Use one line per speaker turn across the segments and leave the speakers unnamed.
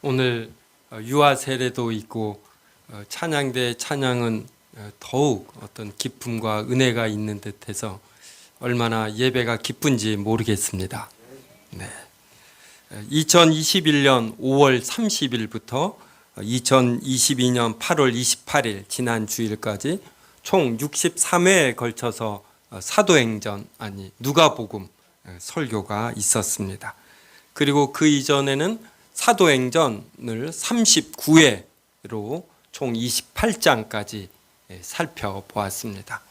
오늘 유아 세례도 있고 찬양대 찬양은 더욱 어떤 기쁨과 은혜가 있는 듯해서 얼마나 예배가 기쁜지 모르겠습니다. 네. 2021년 5월 30일부터 2022년 8월 28일 지난 주일까지 총 63회에 걸쳐서 사도행전 누가복음 설교가 있었습니다. 그리고 그 이전에는 사도행전을 39회로 총 28장까지 살펴보았습니다.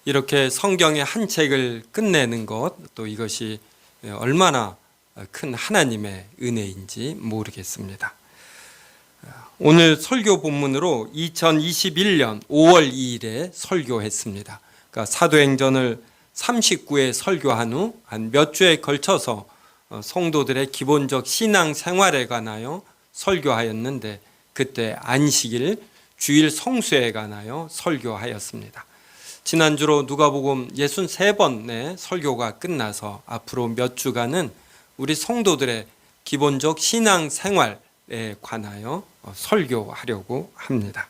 이렇게 성경의 한 책을 끝내는 것, 또 이것이 얼마나 큰 하나님의 은혜인지 모르겠습니다. 오늘 설교 본문으로 2021년 5월 2일에 설교했습니다. 그러니까 사도행전을 39회 설교한 후 한 몇 주에 걸쳐서 성도들의 기본적 신앙 생활에 관하여 설교하였는데, 그때 안식일 주일 성수에 관하여 설교하였습니다. 지난주로 누가복음 63번의 설교가 끝나서 앞으로 몇 주간은 우리 성도들의 기본적 신앙 생활에 관하여 설교하려고 합니다.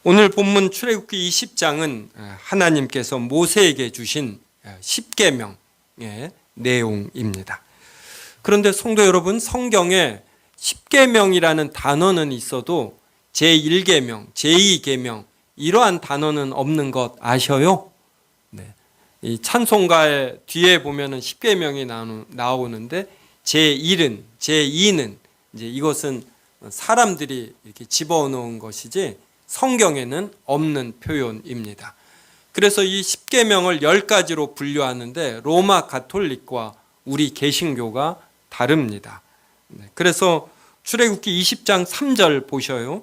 오늘 본문 출애굽기 20장은 하나님께서 모세에게 주신 10계명의 내용입니다. 그런데 성도 여러분, 성경에 10계명이라는 단어는 있어도 제1계명, 제2계명 이러한 단어는 없는 것 아셔요? 네. 이 찬송가의 뒤에 보면은 10계명이 나오는데 제1은, 제2는 이제 이것은 사람들이 이렇게 집어넣은 것이지 성경에는 없는 표현입니다. 그래서 이 10계명을 10가지로 분류하는데 로마 가톨릭과 우리 개신교가 다릅니다. 그래서 출애굽기 20장 3절 보셔요.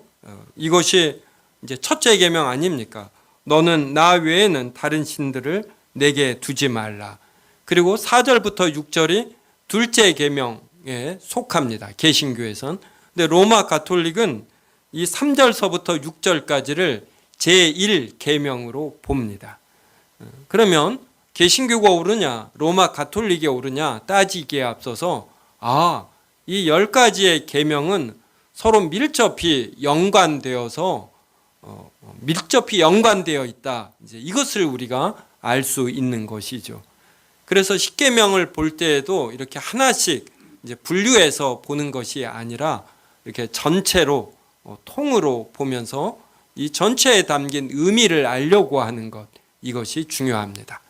이것이 이제 첫째 계명 아닙니까? 너는 나 외에는 다른 신들을 내게 두지 말라. 그리고 4절부터 6절이 둘째 계명에 속합니다. 개신교에선. 근데 로마 가톨릭은 이 3절서부터 6절까지를 제1계명으로 봅니다. 그러면 개신교가 옳으냐, 로마 가톨릭이 옳으냐 따지기에 앞서서 이 10가지의 계명은 서로 밀접히 연관되어 있다. 이제 이것을 우리가 알 수 있는 것이죠. 그래서 10계명을 볼 때에도 이렇게 하나씩 이제 분류해서 보는 것이 아니라 이렇게 전체로 통으로 보면서 이 전체에 담긴 의미를 알려고 하는 것, 이것이 중요합니다.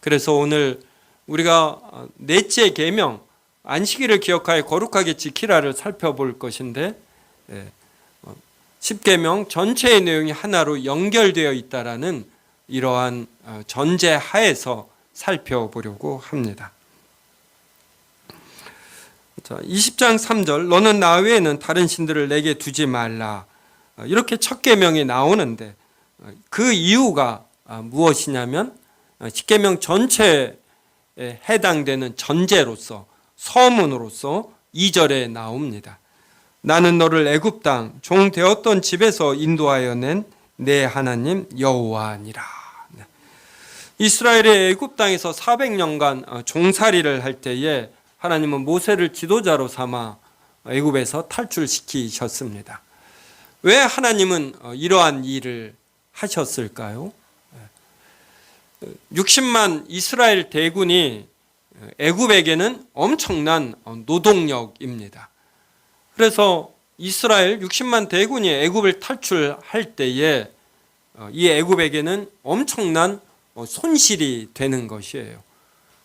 그래서 오늘 우리가 넷째 계명, 안식일을 기억하여 거룩하게 지키라를 살펴볼 것인데 10계명 전체의 내용이 하나로 연결되어 있다라는 이러한 전제 하에서 살펴보려고 합니다. 자, 20장 3절 너는 나 외에는 다른 신들을 내게 두지 말라. 이렇게 첫 계명이 나오는데 그 이유가 무엇이냐면 10계명 전체에 해당되는 전제로서 서문으로서 2절에 나옵니다. 나는 너를 애굽 땅 종 되었던 집에서 인도하여 낸 내 하나님 여호와니라. 이스라엘의 애굽 땅에서 400년간 종살이를 할 때에 하나님은 모세를 지도자로 삼아 애굽에서 탈출시키셨습니다. 왜 하나님은 이러한 일을 하셨을까요? 60만 이스라엘 대군이 애굽에게는 엄청난 노동력입니다. 그래서 이스라엘 60만 대군이 애굽을 탈출할 때에 이 애굽에게는 엄청난 손실이 되는 것이에요.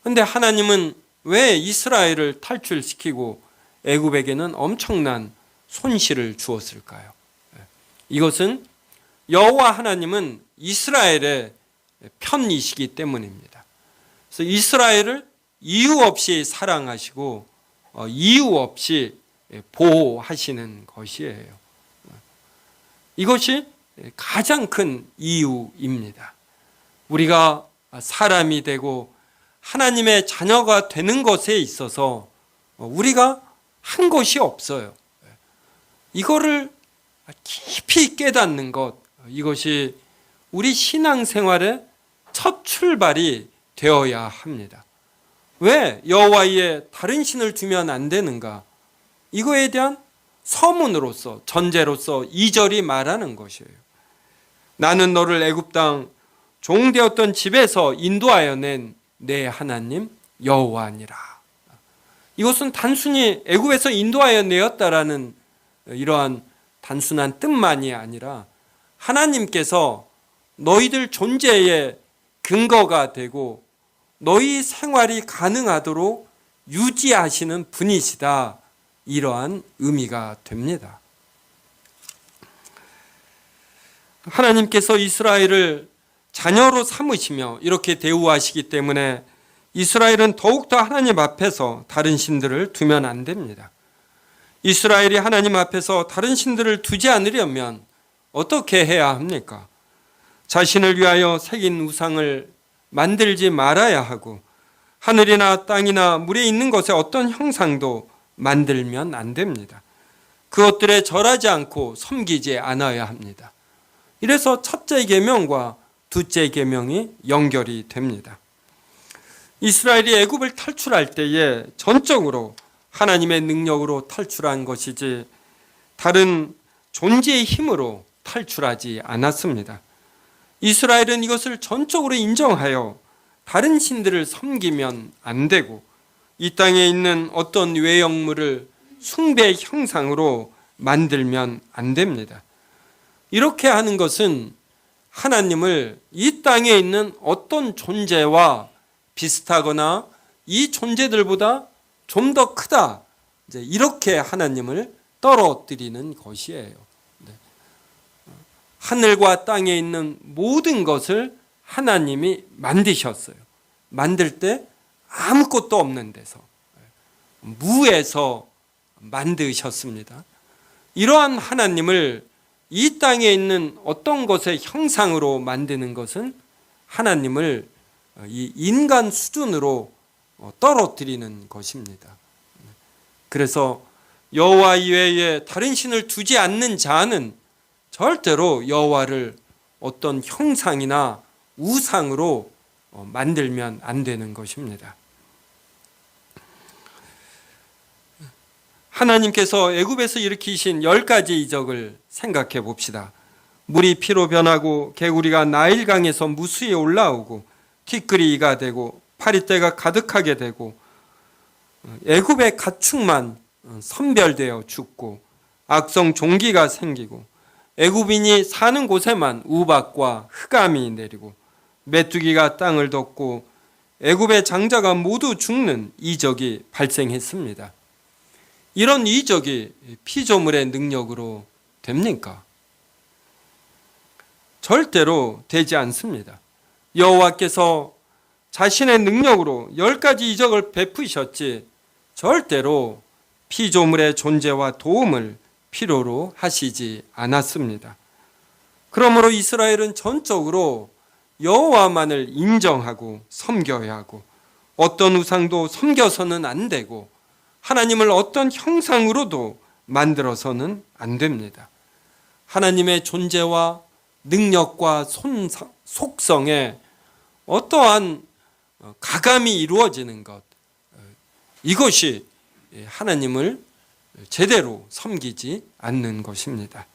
그런데 하나님은 왜 이스라엘을 탈출시키고 애굽에게는 엄청난 손실을 주었을까요? 이것은 여호와 하나님은 이스라엘의 편이시기 때문입니다. 그래서 이스라엘을 이유 없이 사랑하시고 이유 없이 보호하시는 것이에요. 이것이 가장 큰 이유입니다. 우리가 사람이 되고 하나님의 자녀가 되는 것에 있어서 우리가 한 것이 없어요. 이거를 깊이 깨닫는 것, 이것이 우리 신앙생활의 첫 출발이 되어야 합니다. 왜 여호와의 다른 신을 두면 안 되는가? 이거에 대한 서문으로서 전제로서 2절이 말하는 것이에요. 나는 너를 애굽 땅 종되었던 집에서 인도하여 낸 내 하나님 여호와니라. 이것은 단순히 애굽에서 인도하여 내었다라는 이러한 단순한 뜻만이 아니라 하나님께서 너희들 존재의 근거가 되고 너희 생활이 가능하도록 유지하시는 분이시다. 이러한 의미가 됩니다. 하나님께서 이스라엘을 자녀로 삼으시며 이렇게 대우하시기 때문에 이스라엘은 더욱더 하나님 앞에서 다른 신들을 두면 안 됩니다. 이스라엘이 하나님 앞에서 다른 신들을 두지 않으려면 어떻게 해야 합니까? 자신을 위하여 새긴 우상을 만들지 말아야 하고 하늘이나 땅이나 물에 있는 것에 어떤 형상도 만들면 안 됩니다. 그것들에 절하지 않고 섬기지 않아야 합니다. 이래서 첫째 계명과 둘째 계명이 연결이 됩니다. 이스라엘이 애굽을 탈출할 때에 전적으로 하나님의 능력으로 탈출한 것이지 다른 존재의 힘으로 탈출하지 않았습니다. 이스라엘은 이것을 전적으로 인정하여 다른 신들을 섬기면 안 되고 이 땅에 있는 어떤 외형물을 숭배의 형상으로 만들면 안 됩니다. 이렇게 하는 것은 하나님을 이 땅에 있는 어떤 존재와 비슷하거나 이 존재들보다 좀 더 크다, 이렇게 하나님을 떨어뜨리는 것이에요. 하늘과 땅에 있는 모든 것을 하나님이 만드셨어요. 만들 때 아무것도 없는 데서, 무에서 만드셨습니다. 이러한 하나님을 이 땅에 있는 어떤 것의 형상으로 만드는 것은 하나님을 이 인간 수준으로 떨어뜨리는 것입니다. 그래서 여호와 이외에 다른 신을 두지 않는 자는 절대로 여호와를 어떤 형상이나 우상으로 만들면 안 되는 것입니다. 하나님께서 애굽에서 일으키신 10가지 이적을 생각해 봅시다. 물이 피로 변하고 개구리가 나일강에서 무수히 올라오고 티끌이 이가 되고 파리떼가 가득하게 되고 애굽의 가축만 선별되어 죽고 악성 종기가 생기고 애굽인이 사는 곳에만 우박과 흑암이 내리고 메뚜기가 땅을 덮고 애굽의 장자가 모두 죽는 이적이 발생했습니다. 이런 이적이 피조물의 능력으로 됩니까? 절대로 되지 않습니다. 여호와께서 자신의 능력으로 10가지 이적을 베푸셨지 절대로 피조물의 존재와 도움을 필요로 하시지 않았습니다. 그러므로 이스라엘은 전적으로 여호와만을 인정하고 섬겨야 하고 어떤 우상도 섬겨서는 안 되고 하나님을 어떤 형상으로도 만들어서는 안 됩니다. 하나님의 존재와 능력과 속성에 어떠한 가감이 이루어지는 것, 이것이 하나님을 제대로 섬기지 않는 것입니다.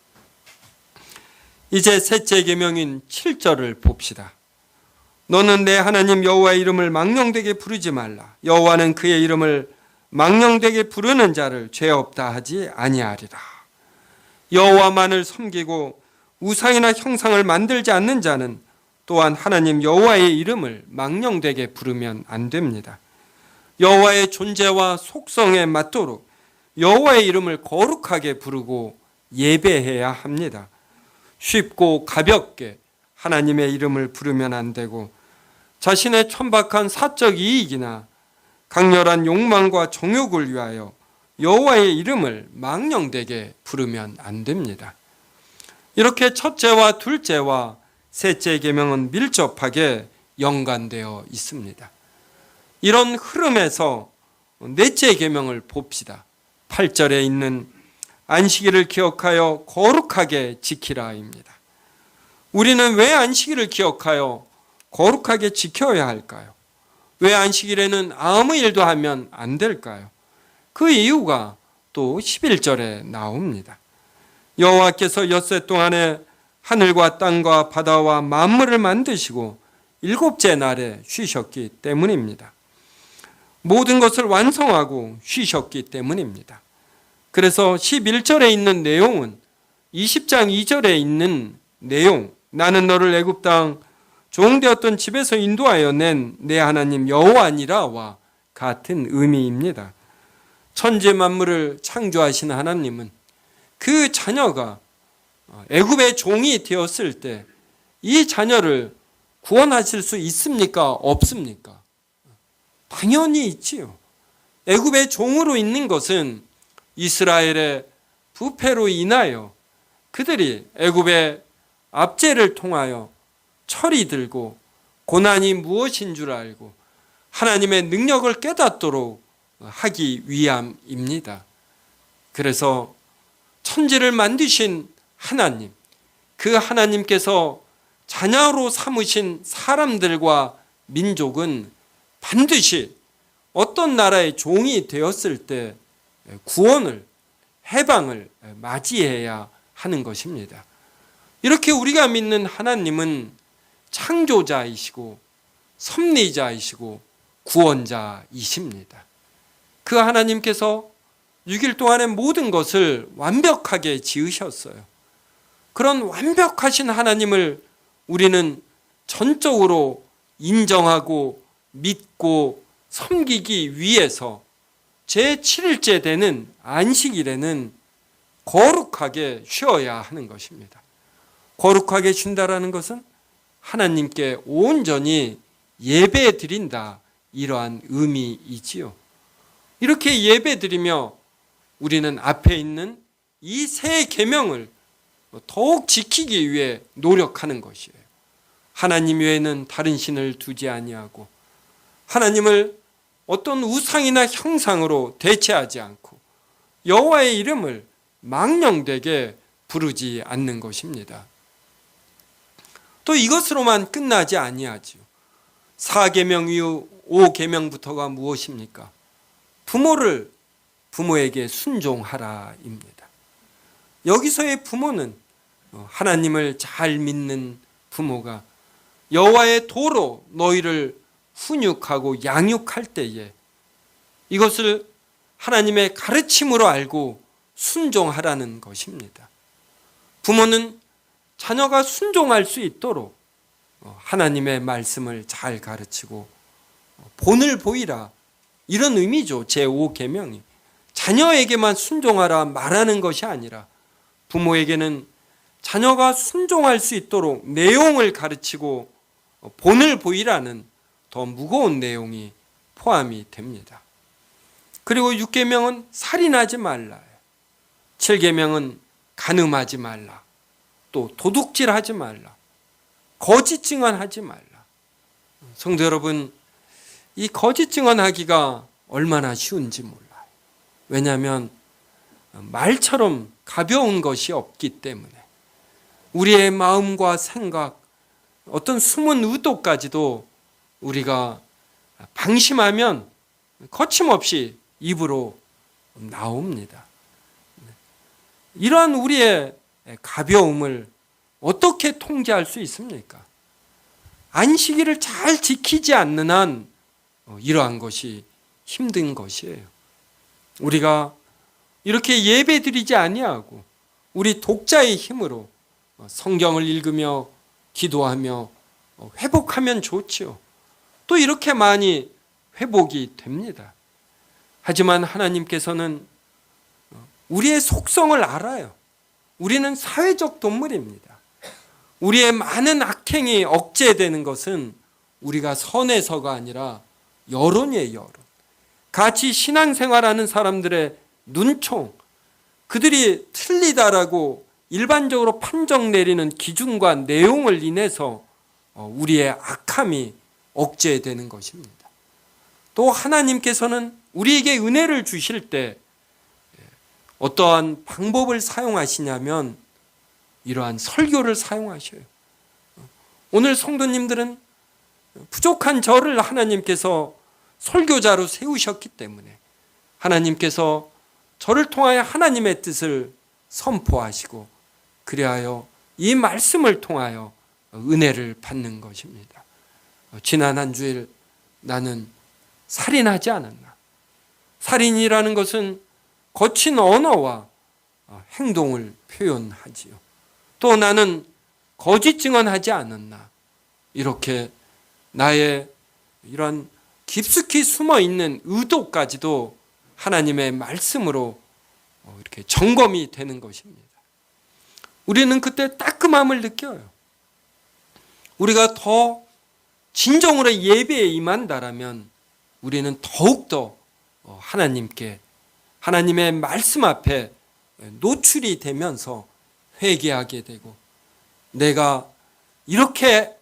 이제 셋째 계명인 7절을 봅시다. 너는 내 하나님 여호와의 이름을 망령되게 부르지 말라. 여호와는 그의 이름을 망령되게 부르는 자를 죄 없다 하지 아니하리라. 여호와만을 섬기고 우상이나 형상을 만들지 않는 자는 또한 하나님 여호와의 이름을 망령되게 부르면 안 됩니다. 여호와의 존재와 속성에 맞도록 여호와의 이름을 거룩하게 부르고 예배해야 합니다. 쉽고 가볍게 하나님의 이름을 부르면 안 되고 자신의 천박한 사적 이익이나 강렬한 욕망과 정욕을 위하여 여호와의 이름을 망령되게 부르면 안 됩니다. 이렇게 첫째와 둘째와 셋째 계명은 밀접하게 연관되어 있습니다. 이런 흐름에서 넷째 계명을 봅시다. 8절에 있는 안식일을 기억하여 거룩하게 지키라입니다. 우리는 왜 안식일을 기억하여 거룩하게 지켜야 할까요? 왜 안식일에는 아무 일도 하면 안 될까요? 그 이유가 또 11절에 나옵니다. 여호와께서 엿새 동안에 하늘과 땅과 바다와 만물을 만드시고 일곱째 날에 쉬셨기 때문입니다. 모든 것을 완성하고 쉬셨기 때문입니다. 그래서 11절에 있는 내용은 20장 2절에 있는 내용, 나는 너를 애굽 땅 종되었던 집에서 인도하여 낸 내 하나님 여호와니라와 같은 의미입니다. 천지 만물을 창조하신 하나님은 그 자녀가 애굽의 종이 되었을 때 이 자녀를 구원하실 수 있습니까? 없습니까? 당연히 있지요. 애굽의 종으로 있는 것은 이스라엘의 부패로 인하여 그들이 애굽의 압제를 통하여 철이 들고 고난이 무엇인 줄 알고 하나님의 능력을 깨닫도록 하기 위함입니다. 그래서 천지를 만드신 하나님, 그 하나님께서 자녀로 삼으신 사람들과 민족은 반드시 어떤 나라의 종이 되었을 때 구원을, 해방을 맞이해야 하는 것입니다. 이렇게 우리가 믿는 하나님은 창조자이시고 섭리자이시고 구원자이십니다. 그 하나님께서 6일 동안의 모든 것을 완벽하게 지으셨어요. 그런 완벽하신 하나님을 우리는 전적으로 인정하고 믿고 섬기기 위해서 제7일째 되는 안식일에는 거룩하게 쉬어야 하는 것입니다. 거룩하게 쉰다라는 것은 하나님께 온전히 예배 드린다, 이러한 의미이지요. 이렇게 예배 드리며 우리는 앞에 있는 이 세 계명을 더욱 지키기 위해 노력하는 것이에요. 하나님 외에는 다른 신을 두지 아니하고 하나님을 어떤 우상이나 형상으로 대체하지 않고 여호와의 이름을 망령되게 부르지 않는 것입니다. 또 이것으로만 끝나지 아니하지요. 4계명 이후 5계명부터가 무엇입니까? 부모에게 순종하라입니다. 여기서의 부모는 하나님을 잘 믿는 부모가 여호와의 도로 너희를 훈육하고 양육할 때에 이것을 하나님의 가르침으로 알고 순종하라는 것입니다. 부모는 자녀가 순종할 수 있도록 하나님의 말씀을 잘 가르치고 본을 보이라, 이런 의미죠. 제5계명이 자녀에게만 순종하라 말하는 것이 아니라 부모에게는 자녀가 순종할 수 있도록 내용을 가르치고 본을 보이라는 더 무거운 내용이 포함이 됩니다. 그리고 6계명은 살인하지 말라, 7계명은 간음하지 말라, 또 도둑질하지 말라, 거짓 증언하지 말라. 성도 여러분, 이 거짓 증언하기가 얼마나 쉬운지 몰라요. 왜냐하면 말처럼 가벼운 것이 없기 때문에 우리의 마음과 생각, 어떤 숨은 의도까지도 우리가 방심하면 거침없이 입으로 나옵니다. 이러한 우리의 가벼움을 어떻게 통제할 수 있습니까? 안식일을 잘 지키지 않는 한 이러한 것이 힘든 것이에요. 우리가 이렇게 예배 드리지 아니하고 우리 독자의 힘으로 성경을 읽으며 기도하며 회복하면 좋지요. 또 이렇게 많이 회복이 됩니다. 하지만 하나님께서는 우리의 속성을 알아요. 우리는 사회적 동물입니다. 우리의 많은 악행이 억제되는 것은 우리가 선에서가 아니라 여론이에요. 여론. 같이 신앙생활하는 사람들의 눈총, 그들이 틀리다라고 일반적으로 판정 내리는 기준과 내용을 인해서 우리의 악함이 억제되는 것입니다. 또 하나님께서는 우리에게 은혜를 주실 때 어떠한 방법을 사용하시냐면 이러한 설교를 사용하셔요. 오늘 성도님들은 부족한 저를 하나님께서 설교자로 세우셨기 때문에 하나님께서 저를 통하여 하나님의 뜻을 선포하시고 그리하여 이 말씀을 통하여 은혜를 받는 것입니다. 지난 한 주일 나는 살인하지 않았나. 살인이라는 것은 거친 언어와 행동을 표현하지요. 또 나는 거짓 증언하지 않았나. 이렇게 나의 이런 깊숙이 숨어 있는 의도까지도 하나님의 말씀으로 이렇게 점검이 되는 것입니다. 우리는 그때 따끔함을 느껴요. 우리가 더 진정으로 예배에 임한다라면 우리는 더욱더 하나님께, 하나님의 말씀 앞에 노출이 되면서 회개하게 되고 내가 이렇게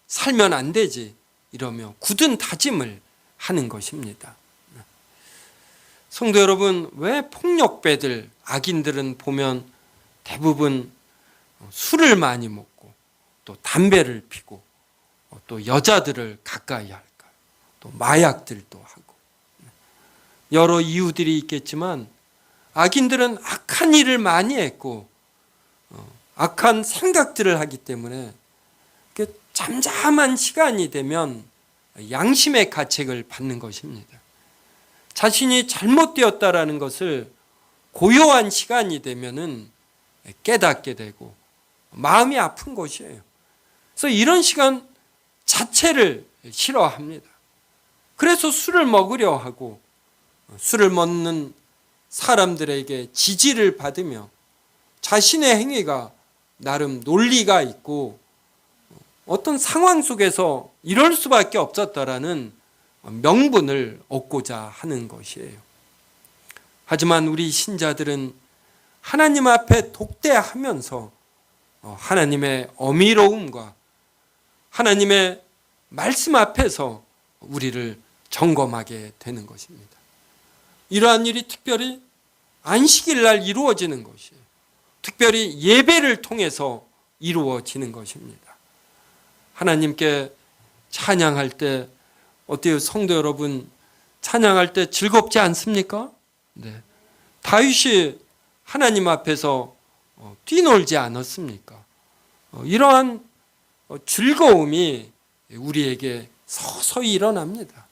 살면 안 되지 이러며 굳은 다짐을 하는 것입니다. 성도 여러분, 왜 폭력배들, 악인들은 보면 대부분 술을 많이 먹고 또 담배를 피고 또 여자들을 가까이 할까요? 또 마약들도 하고 여러 이유들이 있겠지만 악인들은 악한 일을 많이 했고 악한 생각들을 하기 때문에 잠잠한 시간이 되면 양심의 가책을 받는 것입니다. 자신이 잘못되었다라는 것을 고요한 시간이 되면은 깨닫게 되고 마음이 아픈 것이에요. 그래서 이런 시간 자체를 싫어합니다. 그래서 술을 먹으려 하고 술을 먹는 사람들에게 지지를 받으며 자신의 행위가 나름 논리가 있고 어떤 상황 속에서 이럴 수밖에 없었다라는 명분을 얻고자 하는 것이에요. 하지만 우리 신자들은 하나님 앞에 독대하면서 하나님의 어미로움과 하나님의 말씀 앞에서 우리를 점검하게 되는 것입니다. 이러한 일이 특별히 안식일 날 이루어지는 것이에요. 특별히 예배를 통해서 이루어지는 것입니다. 하나님께 찬양할 때 어때요? 성도 여러분, 찬양할 때 즐겁지 않습니까? 네. 다윗이 하나님 앞에서 뛰놀지 않았습니까? 이러한 즐거움이 우리에게 서서히 일어납니다.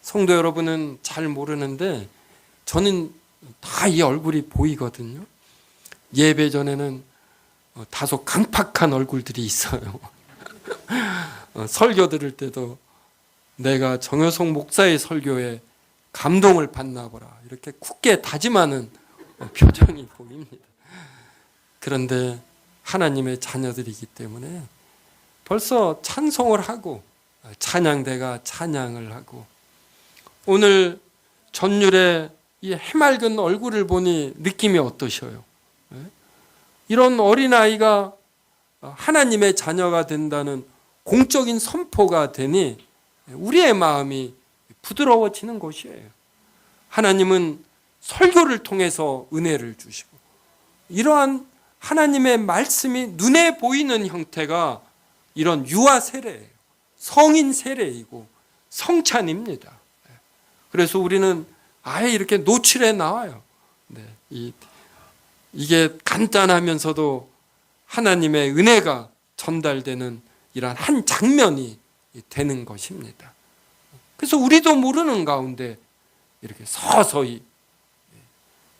성도 여러분은 잘 모르는데 저는 다 이 얼굴이 보이거든요. 예배 전에는 다소 강팍한 얼굴들이 있어요. 설교 들을 때도 내가 정효성 목사의 설교에 감동을 받나 보라 이렇게 굳게 다짐하는 표정이 보입니다. 그런데 하나님의 자녀들이기 때문에 벌써 찬송을 하고 찬양대가 찬양을 하고 오늘 전율의 이 해맑은 얼굴을 보니 느낌이 어떠셔요? 이런 어린아이가 하나님의 자녀가 된다는 공적인 선포가 되니 우리의 마음이 부드러워지는 것이에요. 하나님은 설교를 통해서 은혜를 주시고 이러한 하나님의 말씀이 눈에 보이는 형태가 이런 유아 세례예요. 성인 세례이고 성찬입니다. 그래서 우리는 아예 이렇게 노출해 나와요. 네, 이게 간단하면서도 하나님의 은혜가 전달되는 이러한 한 장면이 되는 것입니다. 그래서 우리도 모르는 가운데 이렇게 서서히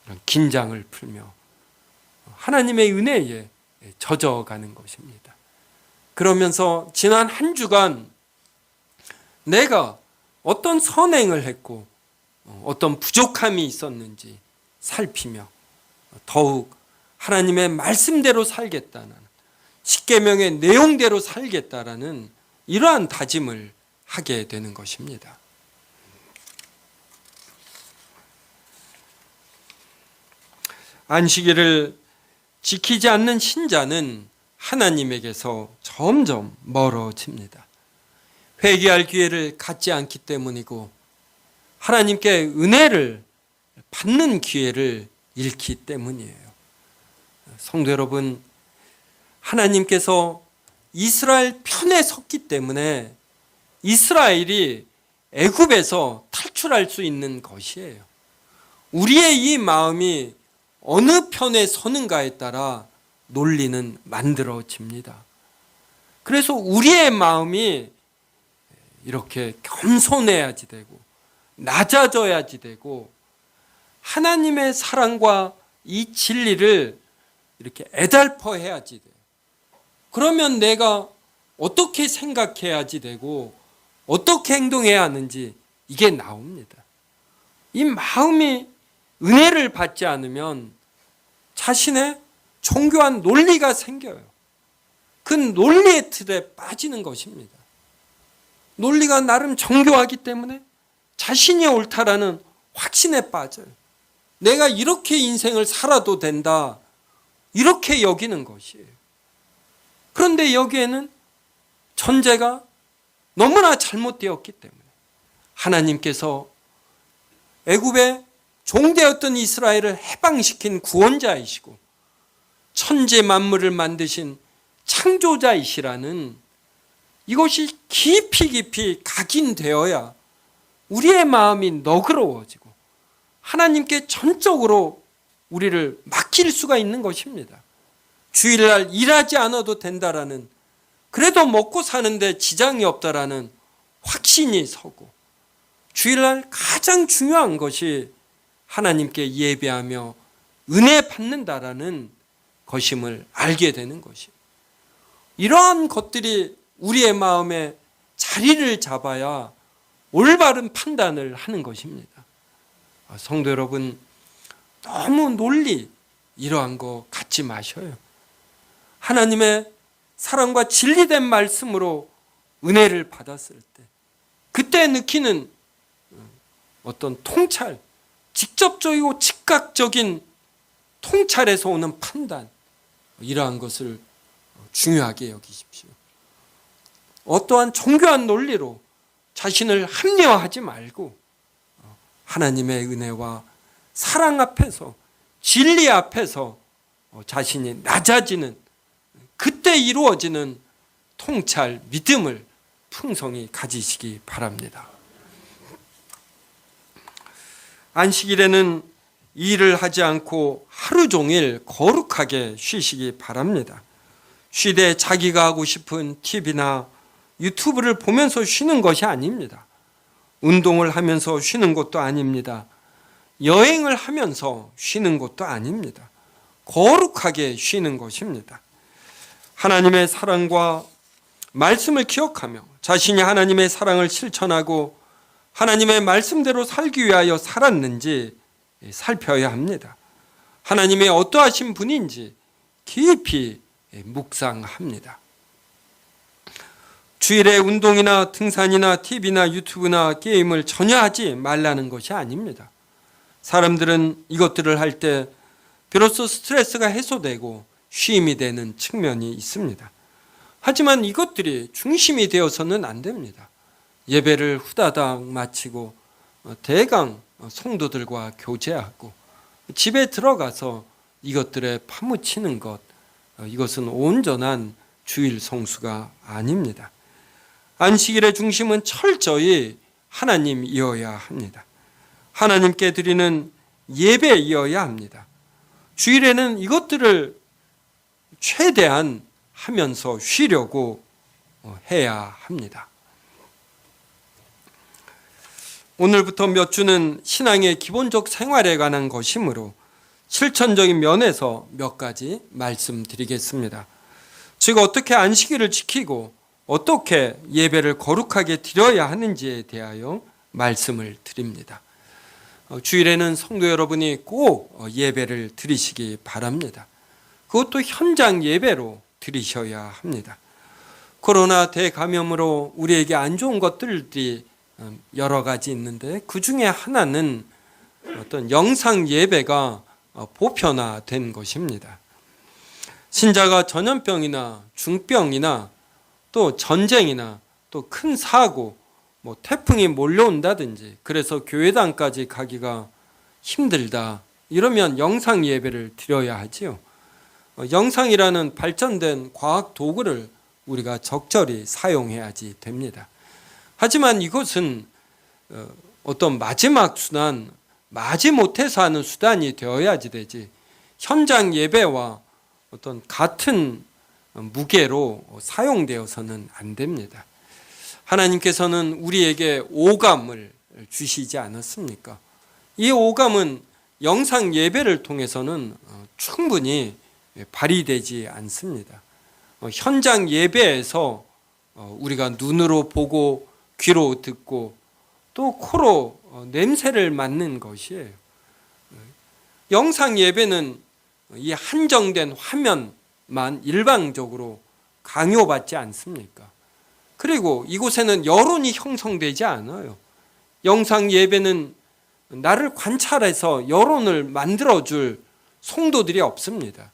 이런 긴장을 풀며 하나님의 은혜에 젖어가는 것입니다. 그러면서 지난 한 주간 내가 어떤 선행을 했고 어떤 부족함이 있었는지 살피며 더욱 하나님의 말씀대로 살겠다는 십계명의 내용대로 살겠다라는 이러한 다짐을 하게 되는 것입니다. 안식일을 지키지 않는 신자는 하나님에게서 점점 멀어집니다. 회개할 기회를 갖지 않기 때문이고 하나님께 은혜를 받는 기회를 잃기 때문이에요. 성도 여러분, 하나님께서 이스라엘 편에 섰기 때문에 이스라엘이 애굽에서 탈출할 수 있는 것이에요. 우리의 이 마음이 어느 편에 서는가에 따라 논리는 만들어집니다. 그래서 우리의 마음이 이렇게 겸손해야지 되고 낮아져야지 되고 하나님의 사랑과 이 진리를 이렇게 애달퍼 해야지 돼요. 그러면 내가 어떻게 생각해야지 되고 어떻게 행동해야 하는지 이게 나옵니다. 이 마음이 은혜를 받지 않으면 자신의 정교한 논리가 생겨요. 그 논리의 틀에 빠지는 것입니다. 논리가 나름 정교하기 때문에 자신이 옳다라는 확신에 빠져요. 내가 이렇게 인생을 살아도 된다, 이렇게 여기는 것이에요. 그런데 여기에는 전제가 너무나 잘못되었기 때문에 하나님께서 애굽의 종되었던 이스라엘을 해방시킨 구원자이시고 천지 만물을 만드신 창조자이시라는 이것이 깊이 각인되어야 우리의 마음이 너그러워지고 하나님께 전적으로 우리를 맡길 수가 있는 것입니다. 주일날 일하지 않아도 된다라는, 그래도 먹고 사는데 지장이 없다라는 확신이 서고, 주일날 가장 중요한 것이 하나님께 예배하며 은혜 받는다라는 것임을 알게 되는 것이에요. 이러한 것들이 우리의 마음에 자리를 잡아야 올바른 판단을 하는 것입니다. 성도 여러분, 너무 논리 이러한 거 갖지 마셔요. 하나님의 사랑과 진리된 말씀으로 은혜를 받았을 때 그때 느끼는 어떤 통찰, 직접적이고 즉각적인 통찰에서 오는 판단, 이러한 것을 중요하게 여기십시오. 어떠한 정교한 논리로 자신을 합리화하지 말고 하나님의 은혜와 사랑 앞에서, 진리 앞에서 자신이 낮아지는, 그때 이루어지는 통찰, 믿음을 풍성히 가지시기 바랍니다. 안식일에는 일을 하지 않고 하루 종일 거룩하게 쉬시기 바랍니다. 쉬되 자기가 하고 싶은 TV나 유튜브를 보면서 쉬는 것이 아닙니다. 운동을 하면서 쉬는 것도 아닙니다. 여행을 하면서 쉬는 것도 아닙니다. 거룩하게 쉬는 것입니다. 하나님의 사랑과 말씀을 기억하며 자신이 하나님의 사랑을 실천하고 하나님의 말씀대로 살기 위하여 살았는지 살펴야 합니다. 하나님의 어떠하신 분인지 깊이 묵상합니다. 주일에 운동이나 등산이나 TV나 유튜브나 게임을 전혀 하지 말라는 것이 아닙니다. 사람들은 이것들을 할 때 비로소 스트레스가 해소되고 쉼이 되는 측면이 있습니다. 하지만 이것들이 중심이 되어서는 안 됩니다. 예배를 후다닥 마치고 대강 성도들과 교제하고 집에 들어가서 이것들에 파묻히는 것, 이것은 온전한 주일 성수가 아닙니다. 안식일의 중심은 철저히 하나님이어야 합니다. 하나님께 드리는 예배이어야 합니다. 주일에는 이것들을 최대한 하면서 쉬려고 해야 합니다. 오늘부터 몇 주는 신앙의 기본적 생활에 관한 것이므로 실천적인 면에서 몇 가지 말씀드리겠습니다. 즉 어떻게 안식일을 지키고 어떻게 예배를 거룩하게 드려야 하는지에 대하여 말씀을 드립니다. 주일에는 성도 여러분이 꼭 예배를 드리시기 바랍니다. 그것도 현장 예배로 드리셔야 합니다. 코로나 대감염으로 우리에게 안 좋은 것들이 여러 가지 있는데 그 중에 하나는 어떤 영상 예배가 보편화된 것입니다. 신자가 전염병이나 중병이나 또 전쟁이나 또 큰 사고, 태풍이 몰려온다든지 그래서 교회당까지 가기가 힘들다, 이러면 영상 예배를 드려야 하지요. 영상이라는 발전된 과학 도구를 우리가 적절히 사용해야지 됩니다. 하지만 이것은 어떤 마지막 순환, 마지못해서 하는 수단이 되어야지 되지, 현장 예배와 어떤 같은 무게로 사용되어서는 안 됩니다. 하나님께서는 우리에게 오감을 주시지 않았습니까? 이 오감은 영상 예배를 통해서는 충분히 발휘되지 않습니다. 현장 예배에서 우리가 눈으로 보고 귀로 듣고 또 코로 냄새를 맡는 것이에요. 영상 예배는 이 한정된 화면만 일방적으로 강요받지 않습니까? 그리고 이곳에는 여론이 형성되지 않아요. 영상 예배는 나를 관찰해서 여론을 만들어줄 성도들이 없습니다.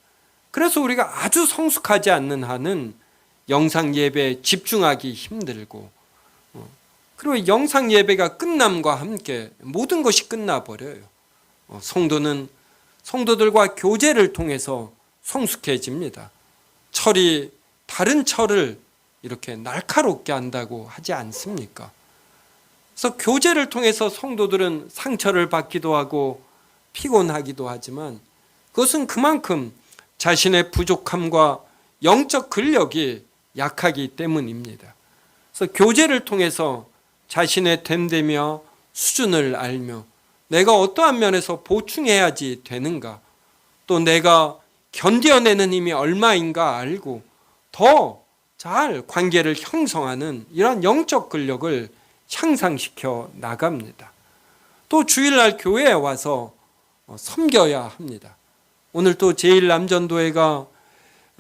그래서 우리가 아주 성숙하지 않는 한은 영상 예배에 집중하기 힘들고, 그리고 영상 예배가 끝남과 함께 모든 것이 끝나버려요. 성도들과 교제를 통해서 성숙해집니다. 철이 다른 철을 이렇게 날카롭게 한다고 하지 않습니까? 그래서 교제를 통해서 성도들은 상처를 받기도 하고 피곤하기도 하지만 그것은 그만큼 자신의 부족함과 영적 근력이 약하기 때문입니다. 그래서 교제를 통해서 자신의 됨되며 수준을 알며 내가 어떠한 면에서 보충해야지 되는가, 또 내가 견뎌내는 힘이 얼마인가 알고 더 잘 관계를 형성하는 이런 영적 근력을 향상시켜 나갑니다. 또 주일날 교회에 와서 섬겨야 합니다. 오늘 또 제1남전도회가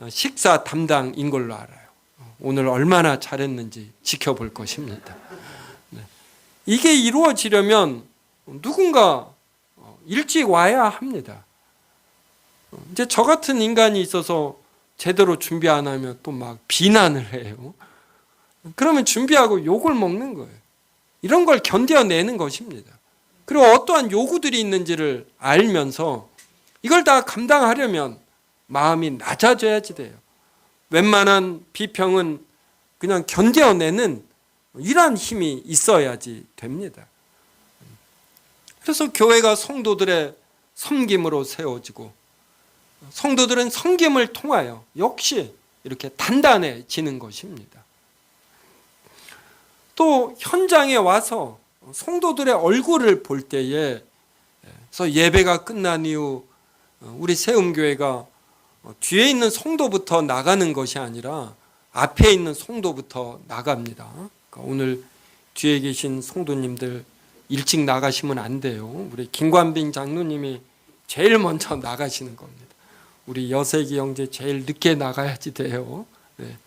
식사 담당인 걸로 알아요. 오늘 얼마나 잘했는지 지켜볼 것입니다. 이게 이루어지려면 누군가 일찍 와야 합니다. 이제 저 같은 인간이 있어서 제대로 준비 안 하면 또 막 비난을 해요. 그러면 준비하고 욕을 먹는 거예요. 이런 걸 견뎌내는 것입니다. 그리고 어떠한 요구들이 있는지를 알면서 이걸 다 감당하려면 마음이 낮아져야지 돼요. 웬만한 비평은 그냥 견뎌내는 이러한 힘이 있어야지 됩니다. 그래서 교회가 성도들의 섬김으로 세워지고 성도들은 섬김을 통하여 역시 이렇게 단단해지는 것입니다. 또 현장에 와서 성도들의 얼굴을 볼 때에, 그래서 예배가 끝난 이후 우리 세움교회가 뒤에 있는 성도부터 나가는 것이 아니라 앞에 있는 성도부터 나갑니다. 그러니까 오늘 뒤에 계신 성도님들 일찍 나가시면 안 돼요. 우리 김관빈 장로님이 제일 먼저 나가시는 겁니다. 우리 여세기 형제 제일 늦게 나가야지 돼요. 네.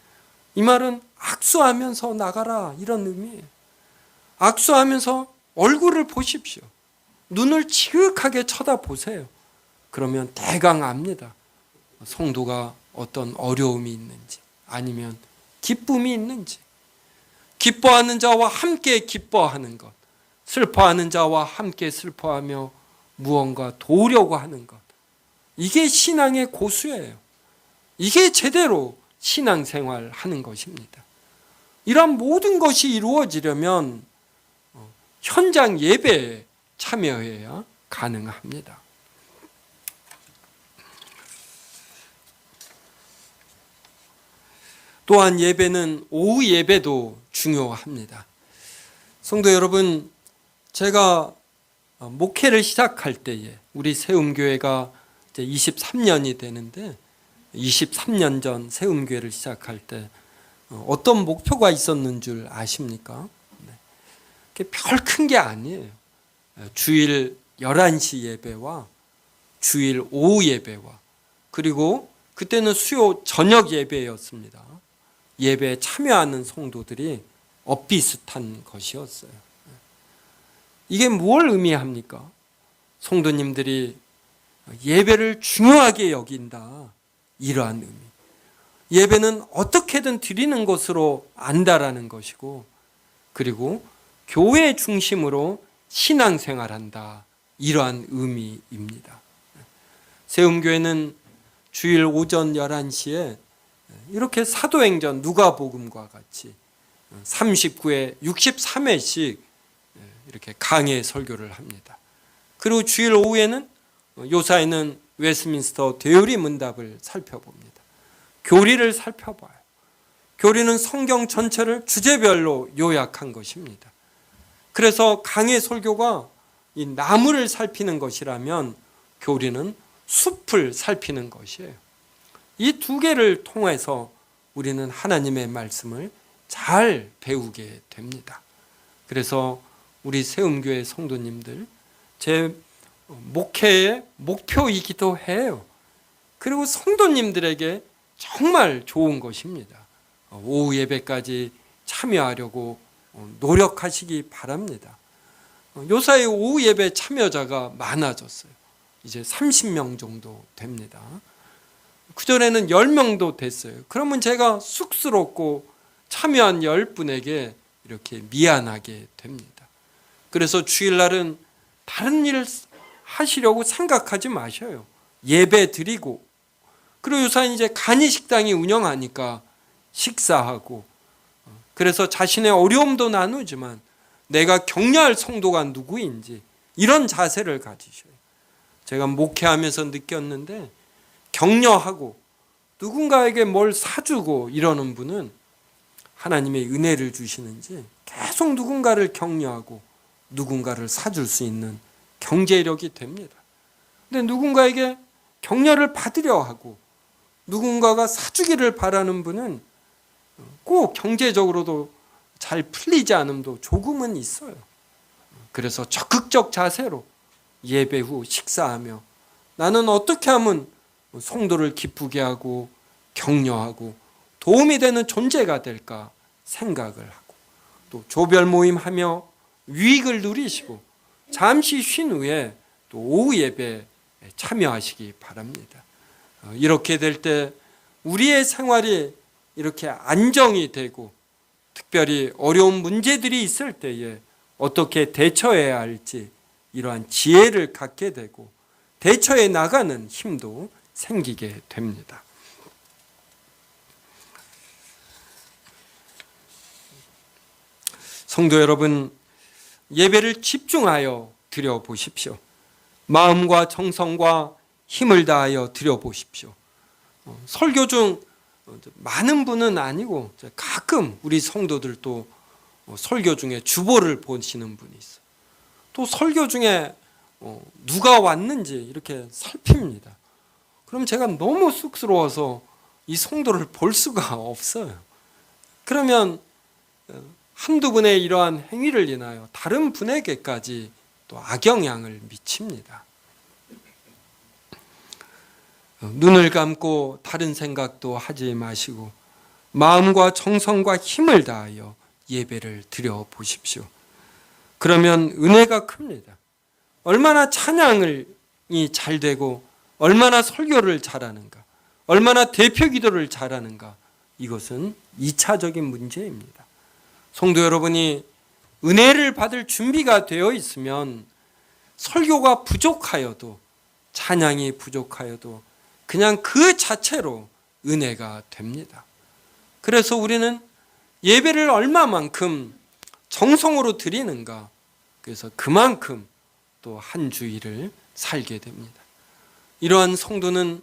이 말은 악수하면서 나가라, 이런 의미예요. 악수하면서 얼굴을 보십시오. 눈을 지극하게 쳐다보세요. 그러면 대강 압니다. 성도가 어떤 어려움이 있는지 아니면 기쁨이 있는지. 기뻐하는 자와 함께 기뻐하는 것, 슬퍼하는 자와 함께 슬퍼하며 무언가 도우려고 하는 것, 이게 신앙의 고수예요. 이게 제대로 신앙생활 하는 것입니다. 이런 모든 것이 이루어지려면 현장 예배에 참여해야 가능합니다. 또한 예배는 오후 예배도 중요합니다. 성도 여러분, 제가 목회를 시작할 때에 우리 세움교회가 이제 23년이 되는데 23년 전 세움교회를 시작할 때 어떤 목표가 있었는 줄 아십니까? 별 큰 게 아니에요. 주일 11시 예배와 주일 오후 예배와 그리고 그때는 수요 저녁 예배였습니다. 예배에 참여하는 성도들이 엇비슷한 것이었어요. 이게 뭘 의미합니까? 성도님들이 예배를 중요하게 여긴다, 이러한 의미. 예배는 어떻게든 드리는 것으로 안다라는 것이고, 그리고 교회 중심으로 신앙생활한다, 이러한 의미입니다. 세움교회는 주일 오전 11시에 이렇게 사도행전 누가복음과 같이 39회 63회씩 이렇게 강해 설교를 합니다. 그리고 주일 오후에는 요사이는 웨스민스터 대요리 문답을 살펴봅니다. 교리를 살펴봐요. 교리는 성경 전체를 주제별로 요약한 것입니다. 그래서 강해 설교가 이 나무를 살피는 것이라면 교리는 숲을 살피는 것이에요. 이 두 개를 통해서 우리는 하나님의 말씀을 잘 배우게 됩니다. 그래서 우리 세움교회 성도님들, 제 목회의 목표이기도 해요. 그리고 성도님들에게 정말 좋은 것입니다. 오후 예배까지 참여하려고 노력하시기 바랍니다. 요사이 오후 예배 참여자가 많아졌어요. 이제 30명 정도 됩니다. 그전에는 10명도 됐어요. 그러면 제가 쑥스럽고 참여한 10분에게 이렇게 미안하게 됩니다. 그래서 주일날은 다른 일 하시려고 생각하지 마셔요. 예배 드리고, 그리고 요사이 이제 간이 식당이 운영하니까 식사하고, 그래서 자신의 어려움도 나누지만 내가 격려할 성도가 누구인지 이런 자세를 가지셔요. 제가 목회하면서 느꼈는데 격려하고 누군가에게 뭘 사주고 이러는 분은 하나님의 은혜를 주시는지 계속 누군가를 격려하고 누군가를 사줄 수 있는 경제력이 됩니다. 근데 누군가에게 격려를 받으려 하고 누군가가 사주기를 바라는 분은 꼭 경제적으로도 잘 풀리지 않음도 조금은 있어요. 그래서 적극적 자세로 예배 후 식사하며 나는 어떻게 하면 성도를 기쁘게 하고 격려하고 도움이 되는 존재가 될까 생각을 하고, 또 조별 모임하며 유익을 누리시고 잠시 쉰 후에 또 오후 예배에 참여하시기 바랍니다. 이렇게 될 때 우리의 생활이 이렇게 안정이 되고, 특별히 어려운 문제들이 있을 때에 어떻게 대처해야 할지 이러한 지혜를 갖게 되고 대처해 나가는 힘도 생기게 됩니다. 성도 여러분, 예배를 집중하여 드려보십시오. 마음과 정성과 힘을 다하여 드려보십시오. 설교 중 많은 분은 아니고 가끔 우리 성도들도 설교 중에 주보를 보시는 분이 있어요. 또 설교 중에 누가 왔는지 이렇게 살핍니다. 그럼 제가 너무 쑥스러워서 이 성도를 볼 수가 없어요. 그러면 한두 분의 이러한 행위를 인하여 다른 분에게까지 또 악영향을 미칩니다. 눈을 감고 다른 생각도 하지 마시고 마음과 정성과 힘을 다하여 예배를 드려 보십시오. 그러면 은혜가 큽니다. 얼마나 찬양이 잘 되고 얼마나 설교를 잘하는가, 얼마나 대표 기도를 잘하는가, 이것은 2차적인 문제입니다. 성도 여러분이 은혜를 받을 준비가 되어 있으면 설교가 부족하여도, 찬양이 부족하여도 그냥 그 자체로 은혜가 됩니다. 그래서 우리는 예배를 얼마만큼 정성으로 드리는가, 그래서 그만큼 또 한 주일을 살게 됩니다. 이러한 성도는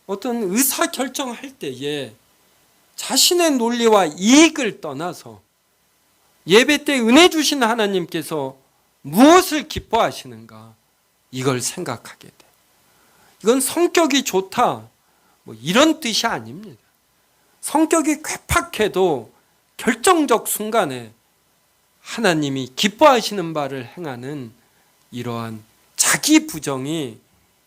어떤 의사결정할 때에 자신의 논리와 이익을 떠나서 예배 때 은혜 주신 하나님께서 무엇을 기뻐하시는가, 이걸 생각하게 돼요. 이건 성격이 좋다 이런 뜻이 아닙니다. 성격이 괴팍해도 결정적 순간에 하나님이 기뻐하시는 바를 행하는 이러한 자기 부정이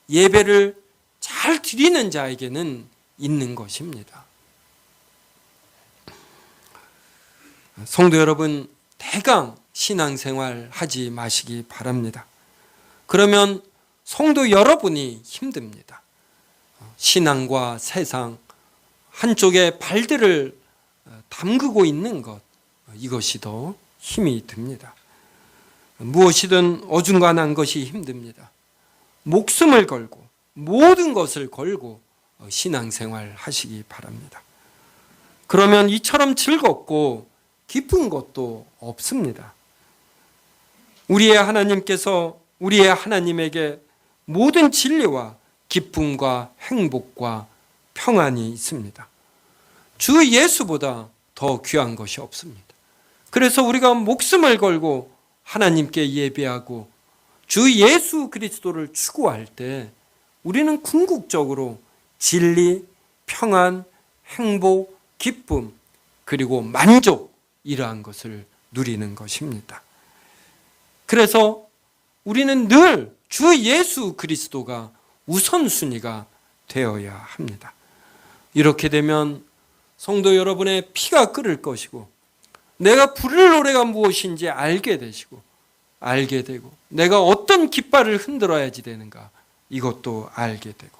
예배를 잘 드리는 자에게는 있는 것입니다. 성도 여러분, 대강 신앙생활 하지 마시기 바랍니다. 그러면 성도 여러분이 힘듭니다. 신앙과 세상 한쪽에 발들을 담그고 있는 것, 이것이 더 힘이 듭니다. 무엇이든 어중간한 것이 힘듭니다. 목숨을 걸고 모든 것을 걸고 신앙생활 하시기 바랍니다. 그러면 이처럼 즐겁고 기쁜 것도 없습니다. 우리의 하나님께서 우리의 하나님에게 모든 진리와 기쁨과 행복과 평안이 있습니다. 주 예수보다 더 귀한 것이 없습니다. 그래서 우리가 목숨을 걸고 하나님께 예배하고 주 예수 그리스도를 추구할 때 우리는 궁극적으로 진리, 평안, 행복, 기쁨, 그리고 만족, 이러한 것을 누리는 것입니다. 그래서 우리는 늘 주 예수 그리스도가 우선순위가 되어야 합니다. 이렇게 되면 성도 여러분의 피가 끓을 것이고 내가 부를 노래가 무엇인지 알게 되시고 알게 되고 내가 어떤 깃발을 흔들어야지 되는가 이것도 알게 되고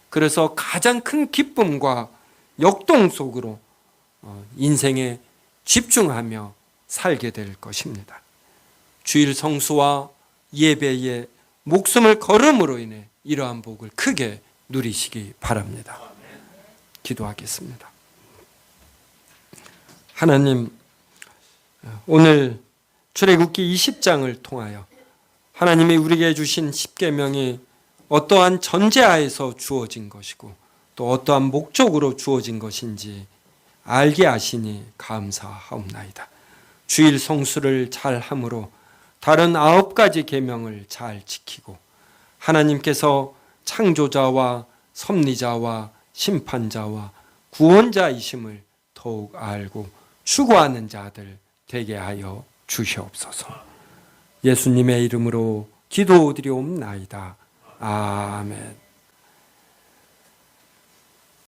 그래서 가장 큰 기쁨과 역동 속으로 인생에 집중하며 살게 될 것입니다. 주일 성수와 예배에 목숨을 걸음으로 인해 이러한 복을 크게 누리시기 바랍니다. 기도하겠습니다. 하나님, 오늘 출애굽기 20장을 통하여 하나님이 우리에게 주신 십계명이 어떠한 전제하에서 주어진 것이고 또 어떠한 목적으로 주어진 것인지 알게 하시니 감사하옵나이다. 주일 성수를 잘 함으로 다른 9가지 계명을 잘 지키고 하나님께서 창조자와 섭리자와 심판자와 구원자이심을 더욱 알고 추구하는 자들 되게 하여 주시옵소서. 예수님의 이름으로 기도드리옵나이다. 아멘.